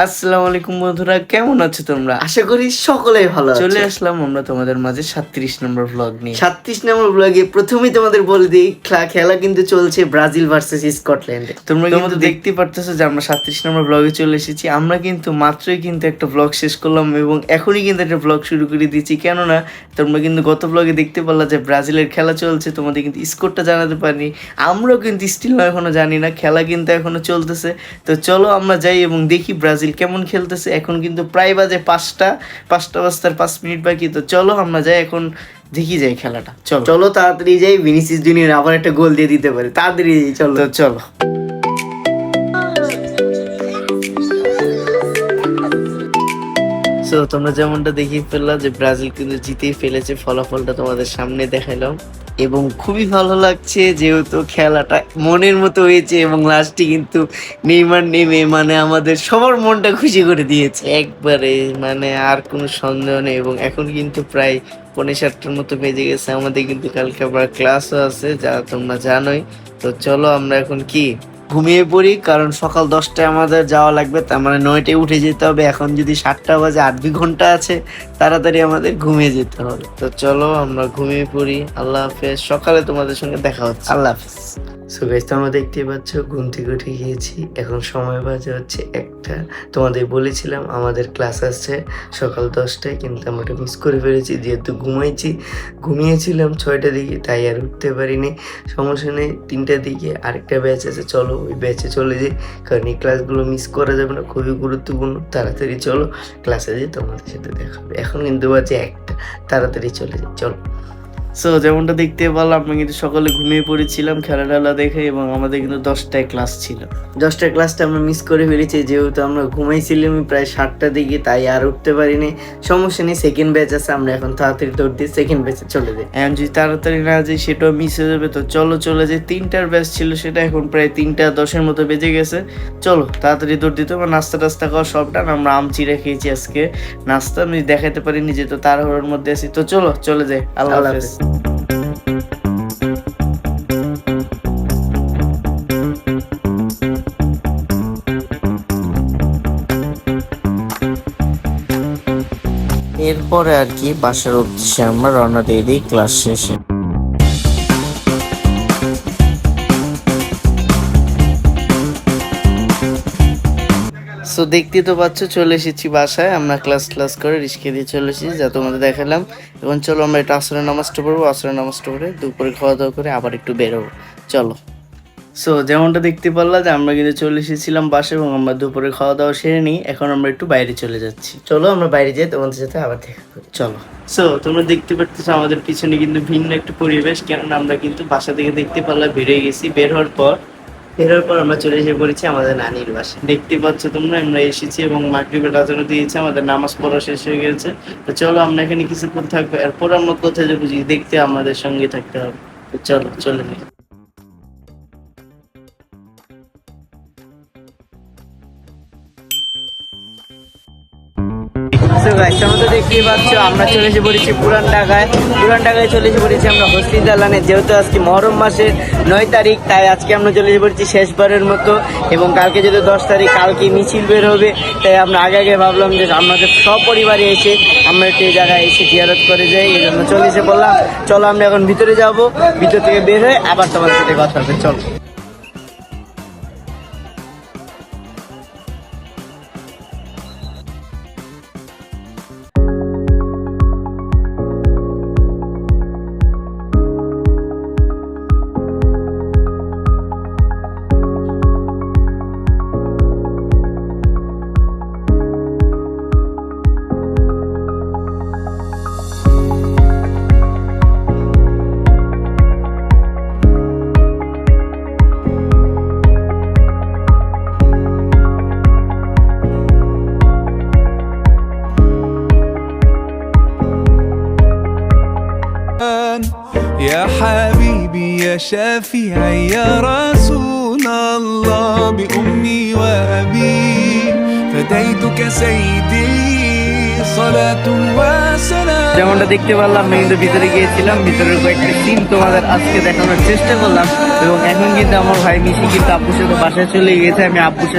আসসালামু আলাইকুম বন্ধুরা, কেমন আছো তোমরা? আশা করি সকলেই ভালো আছো। চলে আসলাম আমরা তোমাদের মাঝে 37 নম্বর ব্লগ নিয়ে। 37 নম্বর ব্লগে প্রথমেই তোমাদের বলে দিই, খেলা কিন্তু চলছে ব্রাজিল ভার্সেস স্কটল্যান্ডে। তোমরা কিন্তু দেখতে পারতেছো যে আমরা 37 নম্বর ব্লগে চলে এসেছি। আমরা কিন্তু মাত্রই কিন্তু একটা ব্লগ শেষ করলাম এবং এখনই কিন্তু একটা ব্লগ শুরু করে দিচ্ছি, কেননা তোমরা কিন্তু গত ব্লগে দেখতে পারলা যে ব্রাজিলের খেলা চলছে, তোমাদের কিন্তু স্কোরটা জানাতে পারিনি। আমরাও কিন্তু স্টিল এখনো জানি না, খেলা কিন্তু এখনো চলতেছে। তো চলো আমরা যাই এবং দেখি ব্রাজিল কেমন খেলতেছে। এখন কিন্তু প্রায় বাজে 5টা বাজতে 5 মিনিট বাকি। তো চলো আমরা যাই, এখন দেখি যাই খেলাটা। চলো তাড়াতাড়ি যাই, ভিনিসিয়াস জুনিয়র আবার একটা গোল দিয়ে দিতে পারে, তাড়াতাড়ি যাই, চলো। তো চলো। সো তোমরা যেমনটা দেখিয়ে ফেললা যে ব্রাজিল কিন্তু জিতেই ফেলেছে, ফলাফলটা তোমাদের সামনে দেখাইলাম এবং খুবই ভালো লাগছে যেহেতু খেলাটা মনের মতো হয়েছে এবং লাস্টে কিন্তু নেইমার নেমে আমাদের সবার মনটা খুশি করে দিয়েছে একবারে, আর কোনো সন্দেহ নেই। এবং এখন কিন্তু প্রায় 7:45 মতো বেজে গেছে, আমাদের কিন্তু কালকে আবার ক্লাসও আছে, যা তোমরা জানোই। তো চলো আমরা এখন কি ঘুমিয়ে পড়ি, কারণ সকাল 10টায় আমাদের যাওয়া লাগবে, তার মানে 9টায় উঠে যেতে হবে। এখন যদি 7টা বাজে, 8 ঘন্টা আছে, তাড়াতাড়ি আমাদের ঘুমিয়ে যেতে হবে। তো চলো আমরা ঘুমিয়ে পড়ি। আল্লাহ হাফেজ, সকালে তোমাদের সঙ্গে দেখা হচ্ছে। আল্লাহ হাফেজ। সো গাইস, তোমরা দেখতেই পাচ্ছ ঘুম থেকে উঠে গিয়েছি, এখন সময় বাজে হচ্ছে 1টা। তোমাদের বলেছিলাম আমাদের ক্লাস আসছে সকাল 10টায়, কিন্তু আমরা মিস করে ফেলেছি যেহেতু ঘুমিয়েছিলাম 6টার দিকে, তাই আর উঠতে পারিনি। সমস্যা নেই, 3টার দিকে আরেকটা ব্যাচ আছে, চলো ওই ব্যাচে চলে যাই, কারণ এই ক্লাসগুলো মিস করা যাবে না, খুবই গুরুত্বপূর্ণ। তাড়াতাড়ি চলো, ক্লাসে যাই, তোমাদের সাথে দেখা হবে। এখন কিন্তু বাজে 1টা, তাড়াতাড়ি চলে যাই, চলো। সো যেমনটা দেখতে পারলাম, আমরা কিন্তু সকালে ঘুমিয়ে পড়েছিলাম খেলা টেলা দেখে, এবং আমাদের কিন্তু 10টায় ক্লাস ছিল। 10টার ক্লাসটা আমরা মিস করে ফেলেছি যেহেতু আমরা ঘুমাইছিলাম প্রায় 7টার দিকে, তাই আর উঠতে পারিনি। সমস্যা নেই, সেকেন্ড ব্যাচ আছে, আমরা এখন তাড়াতাড়ি দৌড় দিয়ে সেকেন্ড ব্যাচে চলে যাই। এখন যদি তাড়াতাড়ি না যাই সেটাও মিস হয়ে যাবে। তো চলো চলে যাই। 3টার ব্যাচ ছিল সেটা, এখন প্রায় 3টা 10-এর মতো বেজে গেছে। চলো তাড়াতাড়ি দৌড় দিতে হবে। নাস্তা টাস্তা খাওয়া সব ডান। আমরা আম চিড়ে খেয়েছি আজকে, নাস্তা আমি দেখাতে পারিনি যেহেতু তাড়াহুড়োর মধ্যে আছি। তো চলো চলে যাই। আল্লাহ হাফেজ। এরপরে আর কি বাসার উদ্দেশ্যে আমরা রওনা দিয়ে দিই ক্লাস শেষে। সো দেখতে তো পাচ্ছ চলে এসেছি বাসায়, আমরা ক্লাস করে রিস্কে দিয়ে চলে এসেছি, যা তোমাদের দেখালাম। এখন চলো আমরা একটু আসরের নামাজটা পড়বো, আসরের নামাজটা পড়ে দুপুরে খাওয়া দাওয়া করে আবার একটু বেরোবো, চলো। সো যেমনটা দেখতে পারলাম যে আমরা কিন্তু চলে এসেছিলাম বাসায় এবং আমরা দুপুরে খাওয়া দাওয়া সেরে নিই, এখন আমরা একটু বাইরে চলে যাচ্ছি। চলো আমরা বাইরে যাই, তোমাদের সাথে আবার দেখা করি, চলো। সো তোমরা দেখতে পাচ্ছ আমাদের পিছনে কিন্তু ভিন্ন একটা পরিবেশ, কেননা আমরা কিন্তু বাসা থেকে দেখতে পারলাম বেরিয়ে গেছি। বের হওয়ার পর আমরা চলে এসে পড়েছি আমাদের নানির বাসায়। দেখতে পাচ্ছ তোমরা আমরা এসেছি এবং মাগরিবের আজানও দিয়েছে, আমাদের নামাজ পড়া শেষ হয়ে গেছে। তো চলো আমরা এখানে কিছুক্ষণ থাকবো, এরপর আমরা কোথায় যাবো দেখতে আমাদের সঙ্গে থাকতে হবে। তো চলো চলে যাই। দেখতেই পাচ্ছ আমরা চলে এসে পড়েছি পুরান ঢাকায় চলে এসে পড়েছি আমরা হোসনি দালানে। যেহেতু আজকে মহরম মাসের 9 তারিখ, তাই আজকে আমরা চলে এসে পড়েছি শেষবারের মতো, এবং কালকে যেহেতু 10 তারিখ, কালকে মিছিল বের হবে, তাই আমরা আগে ভাবলাম যে আমাদের সপরিবারে এসে আমরা একটু এই জায়গায় এসে জিয়ারত করে যাই, এই জন্য চলে এসে বললাম চলো আমরা এখন ভিতরে যাব, ভিতর থেকে বের হয়ে আবার তোমাদের সাথে কথা হবে, চলো। يا حبيبي يا شفيعي يا رسول الله بأمي وأبي فديتك سيدي صلاة وسلام যেমনটা দেখতে পারলাম আমি কিন্তু ভিতরে গিয়েছিলাম, ভিতরের কয়েকটা সিন তোমাদের আজকে দেখানোর চেষ্টা করলাম। এবং এখন কিন্তু আমার ভাই মিশি কিন্তু আব্বুর সাথে বাসায় চলে গিয়েছে, আমি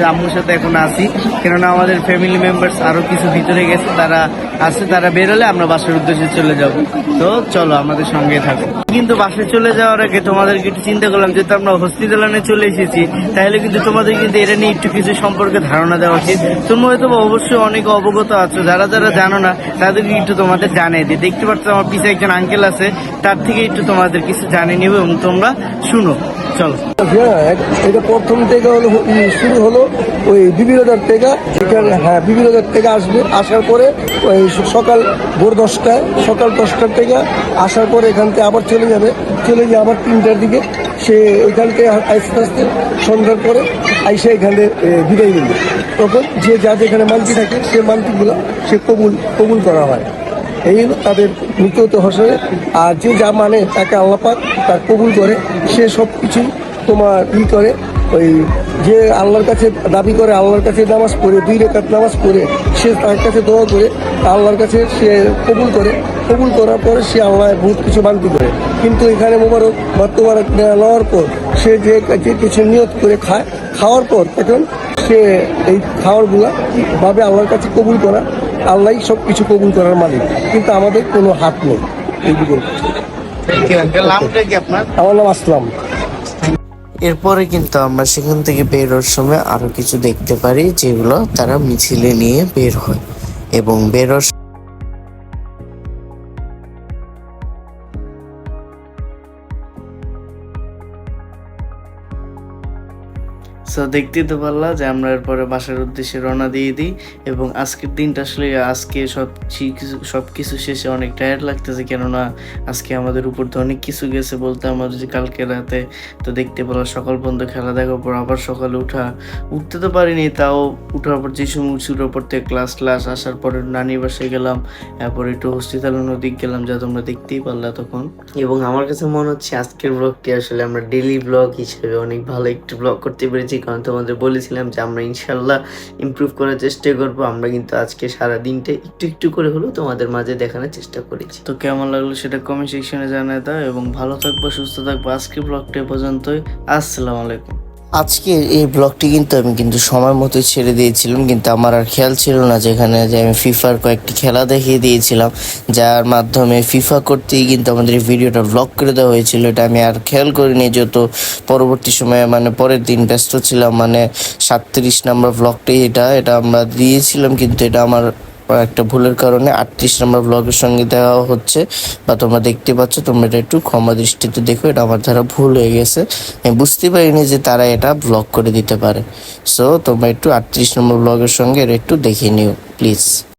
আম্মুর সাথে এখন আসি, কেননা আমাদের ফ্যামিলি মেম্বার্স আরো কিছু ভিতরে গেছে, তারা আছে, তারা বেরোলে আমরা বাসার উদ্দেশ্যে চলে যাব। তো চলো আমাদের সঙ্গে থাকো। কিন্তু বাসায় চলে যাওয়ার আগে তোমাদেরকে একটু চিন্তা করলাম, যেহেতু আমরা হসপিটালে চলে এসেছি, তাহলে কিন্তু তোমাদের কিন্তু এটা নিয়ে একটু কিছু সম্পর্কে ধারণা দেওয়া উচিত। তোমরা হয়তো অবশ্যই অনেক অবগত আছো, যারা যারা জানো না তাদেরকে একটু তোমাদের জানিয়ে দিই। দেখতে পাচ্ছ আমার পিছনে একজন আঙ্কেল আছে, তার থেকে একটু তোমাদের কিছু জানিয়ে নিবো এবং তোমরা শুনো। চলো। হ্যাঁ, এটা প্রথম থেকে হলো শুরু হলো ওই বিবিরদার থেকে। এখানে হ্যাঁ বিবিরদার থেকে আসবে, আসার পরে ওই সকাল ভোর 10টায়, সকাল 10টার থেকে আসার পরে এখান থেকে আবার চলে গিয়ে আবার 3টার দিকে সে ওইখান থেকে আস্তে আস্তে সন্ধ্যার পরে আইসে এখানে বিদায় নিবে। তখন যে যা যেখানে মান্তি থাকে সে মান্তিগুলো সে কবুল করা হয়। এই হলো তাদের নিত্যত হসরে। আর যে যা মানে তাকে আল্লাপাক তার কবুল করে, সে সব কিছু তোমার করে। ওই যে আল্লাহর কাছে দাবি করে, আল্লাহর কাছে নামাজ পড়ে 2 রাকাত নামাজ পড়ে সে তার কাছে দোয়া করে, আল্লাহর কাছে সে কবুল করে, কবুল করার পরে সে আল্লাহ বহুত কিছু মানতি করে। কিন্তু এখানে মোবারক নেওয়ার পর সে যে কিছু নিয়ত করে খাওয়ার পর তখন সে এই খাওয়ারগুলা ভাবে আল্লাহর কাছে কবুল করা, আল্লাহ সব কিছু কবুল করার মালিক, কিন্তু আমাদের কোনো হাত নেই এইদিকে। নামটা কি আপনার? আমার নাম আসলাম। এরপরে কিন্তু আমরা সেখান থেকে বেরোর সময় আরো কিছু দেখতে পারি, যেগুলো তারা মিছিলে নিয়ে বের হয় এবং বেরোর সো দেখতেই তো পারলা যে আমরা এরপরে বাসার উদ্দেশ্যে রওনা দিয়ে দিই। এবং আজকের দিনটা আসলে আজকে সব কিছু শেষে অনেক টায়ার্ড লাগতেছে, কেননা আজকে আমাদের উপর তো অনেক কিছু গেছে বলতে আমাদের যে কালকে রাতে তো দেখতে পেলাম সকাল পর্যন্ত খেলা দেখার পর আবার সকালে উঠতে তো পারিনি, তাও উঠার পর যে সময় উঠছিল পর থেকে ক্লাস আসার পরে নানি বাসায় গেলাম, এরপর একটু হসপিটাল নদীক গেলাম, যা তোমরা দেখতেই পারলা তখন। এবং আমার কাছে মনে হচ্ছে আজকের ব্লগটি আসলে আমরা ডেইলি ব্লগ হিসেবে অনেক ভালো একটি ব্লগ করতে পেরেছি, কারণ তোমাদের বলেছিলাম যে আমরা ইনশাল্লাহ ইমপ্রুভ করার চেষ্টা করব। আমরা কিন্তু আজকে সারা দিনটা একটু একটু করে হলেও তোমাদের মাঝে দেখানোর চেষ্টা করেছি। তো কেমন লাগলো সেটা কমেন্ট সেকশনে জানায় দাও এবং ভালো থাকবো, সুস্থ থাকবো। আজকের ব্লগটা এ পর্যন্তই। আসসালামু আলাইকুম। আজকে এই ব্লগটি আমি সময় মতো ছেড়ে দিয়েছিলাম, কিন্তু আমার আর খেয়াল ছিল না যেখানে যে আমি ফিফার কয়েকটি খেলা দেখিয়ে দিয়েছিলাম, যার মাধ্যমে ফিফা করতেই কিন্তু আমাদের এই ভিডিওটা ব্লগ করে দেওয়া হয়েছিল। এটা আমি আর খেয়াল করিনি, যত পরবর্তী সময়ে পরের দিন ব্যস্ত ছিলাম। 37 নম্বর ব্লগটাই এটা আমরা দিয়েছিলাম, কিন্তু এটা আমার একটা ভুলের কারণে 38 নম্বর ব্লগের সঙ্গে দেওয়া হচ্ছে, বা তোমরা দেখতে পাচ্ছ। তোমরা এটা একটু ক্ষমা দৃষ্টিতে দেখো, এটা আমার দ্বারা ভুল হয়ে গেছে। আমি বুঝতে পারিনি যে তারা এটা ব্লগ করে দিতে পারে। সো তোমরা একটু 38 নম্বর ব্লগের সঙ্গে এটা একটু দেখে নিও প্লিজ।